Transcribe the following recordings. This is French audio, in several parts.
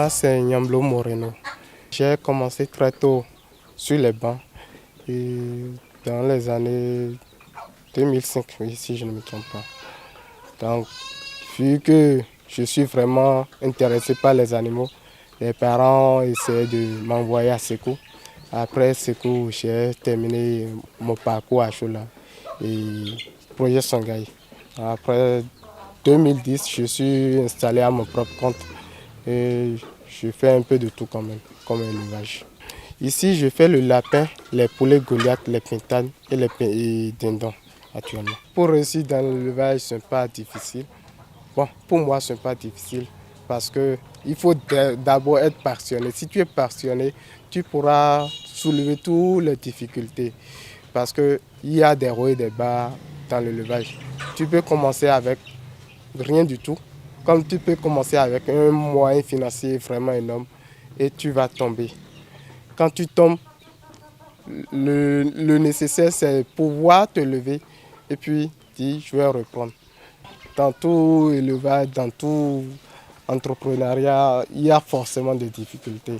Moi, c'est Nyamblo Moreno. J'ai commencé très tôt sur les bancs et dans les années 2005, oui, si je ne me trompe pas. Donc, vu que je suis vraiment intéressé par les animaux, les parents essaient de m'envoyer à Sékou. Après Sékou, j'ai terminé mon parcours à Chola et projet Songhai. Après 2010, je suis installé à mon propre compte et je fais un peu de tout quand même, comme élevage. Ici, je fais le lapin, les poulets Goliath, les pintades et les dindons actuellement. Pour réussir dans l'élevage, ce n'est pas difficile. Bon, pour moi, ce n'est pas difficile parce qu'il faut d'abord être passionné. Si tu es passionné, tu pourras soulever toutes les difficultés parce qu'il y a des hauts et des bas dans l'élevage. Tu peux commencer avec rien du tout, comme tu peux commencer avec un moyen financier vraiment énorme et tu vas tomber. Quand tu tombes, le nécessaire, c'est pouvoir te lever et puis dire je vais reprendre. Dans tout élevage, dans tout entrepreneuriat, il y a forcément des difficultés.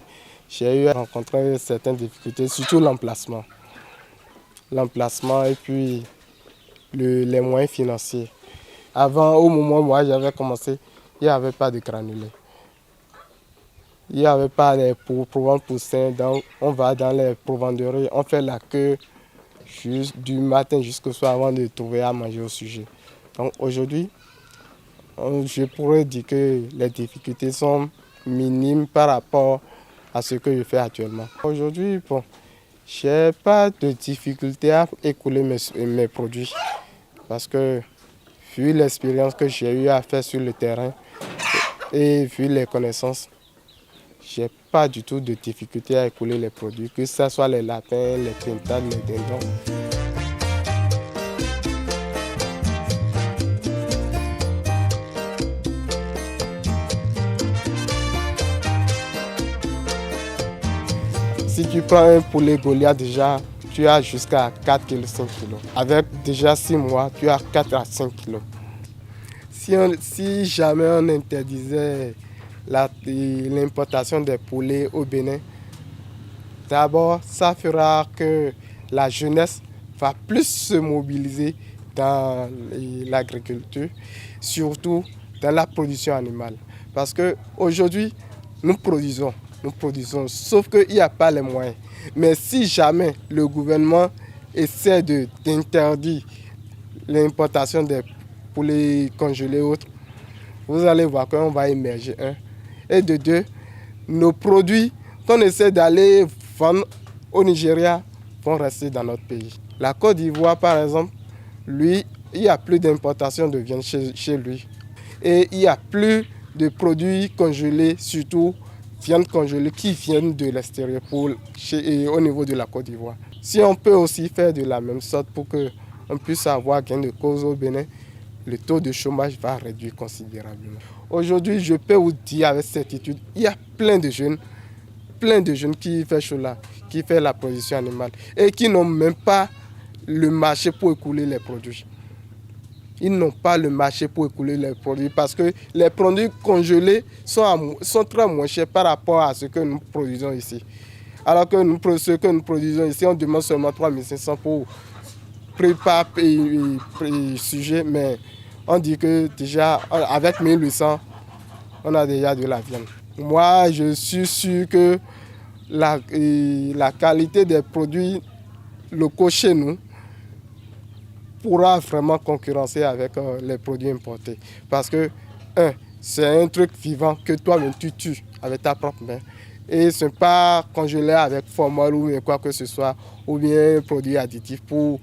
J'ai eu à rencontrer certaines difficultés, surtout l'emplacement. L'emplacement et puis les moyens financiers. Avant, au moment où moi j'avais commencé, il n'y avait pas de granulés. Il n'y avait pas de programmes poussins, donc on va dans les provenderies, on fait la queue du matin jusqu'au soir avant de trouver à manger au sujet. Donc aujourd'hui, je pourrais dire que les difficultés sont minimes par rapport à ce que je fais actuellement. Aujourd'hui, bon, je n'ai pas de difficulté à écouler mes produits parce que vu l'expérience que j'ai eu à faire sur le terrain et vu les connaissances, je n'ai pas du tout de difficulté à écouler les produits, que ce soit les lapins, les pintades, les dindons. Si tu prends un poulet Goliath déjà, tu as jusqu'à 4 kg, 5 kg. Avec déjà 6 mois, tu as 4 à 5 kg. Si jamais on interdisait l'importation des poulets au Bénin, d'abord, ça fera que la jeunesse va plus se mobiliser dans l'agriculture, surtout dans la production animale. Parce qu'aujourd'hui, nous produisons, sauf qu'il n'y a pas les moyens. Mais si jamais le gouvernement essaie d'interdire l'importation des poulets congelés et autres, vous allez voir qu'on va émerger, un. Et de deux, nos produits qu'on essaie d'aller vendre au Nigeria vont rester dans notre pays. La Côte d'Ivoire, par exemple, lui, il n'y a plus d'importation de viande chez lui. Et il n'y a plus de produits congelés, surtout viande congelée qui viennent de l'extérieur au niveau de la Côte d'Ivoire. Si on peut aussi faire de la même sorte pour qu'on puisse avoir gain de cause au Bénin, le taux de chômage va réduire considérablement. Aujourd'hui, je peux vous dire avec certitude, il y a plein de jeunes qui font cela, qui font la production animale et qui n'ont même pas le marché pour écouler les produits. Ils n'ont pas le marché pour écouler les produits parce que les produits congelés sont très moins chers par rapport à ce que nous produisons ici. Alors que ce que nous produisons ici, on demande seulement 3 500 pour préparer et sujet, mais on dit que déjà avec 1800, on a déjà de la viande. Moi, je suis sûr que la qualité des produits locaux chez nous pourra vraiment concurrencer avec les produits importés. Parce que, c'est un truc vivant que toi-même tu tues avec ta propre main. Et ce n'est pas congelé avec formol ou quoi que ce soit, ou bien un produit additif pour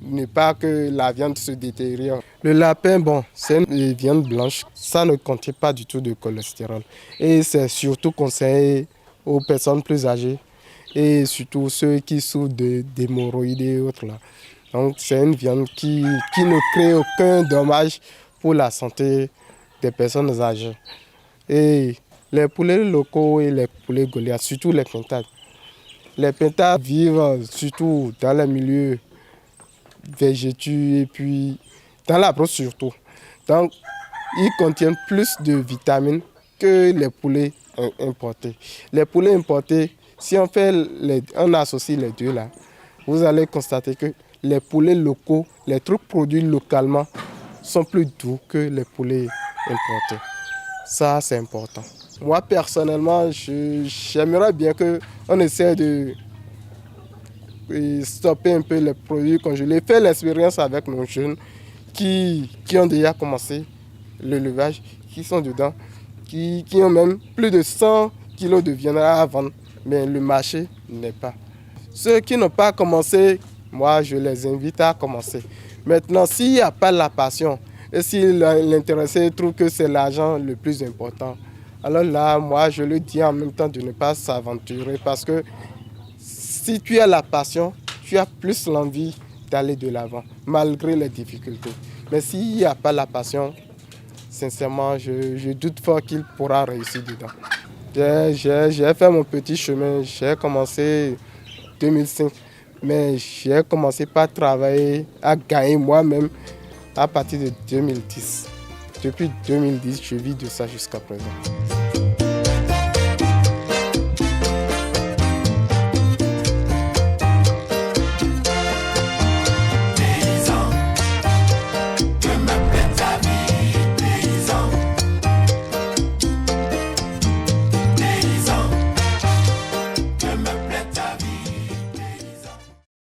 ne pas que la viande se détériore. Le lapin, bon, c'est une viande blanche, ça ne contient pas du tout de cholestérol. Et c'est surtout conseillé aux personnes plus âgées et surtout ceux qui souffrent d'hémorroïdes et autres là. Donc c'est une viande qui ne crée aucun dommage pour la santé des personnes âgées. Et les poulets locaux et les poulets Goliath, surtout les pintades. Les pintades vivent surtout dans les milieux végétaux et puis dans la brosse surtout. Donc ils contiennent plus de vitamines que les poulets importés. Les poulets importés, si on associe les deux là, vous allez constater que les poulets locaux, les trucs produits localement, sont plus doux que les poulets importés. Ça, c'est important. Moi, personnellement, j'aimerais bien qu'on essaie de stopper un peu les produits congelés. Faire l'expérience avec nos jeunes qui ont déjà commencé l'élevage, qui sont dedans, qui ont même plus de 100 kilos de viande à vendre, mais le marché n'est pas. Ceux qui n'ont pas commencé, moi, je les invite à commencer. Maintenant, s'il n'y a pas la passion, et si l'intéressé trouve que c'est l'argent le plus important, alors là, moi, je lui dis en même temps de ne pas s'aventurer parce que si tu as la passion, tu as plus l'envie d'aller de l'avant, malgré les difficultés. Mais s'il n'y a pas la passion, sincèrement, je doute fort qu'il pourra réussir dedans. J'ai fait mon petit chemin, j'ai commencé en 2005, mais j'ai commencé par travailler, à gagner moi-même à partir de 2010. Depuis 2010, je vis de ça jusqu'à présent.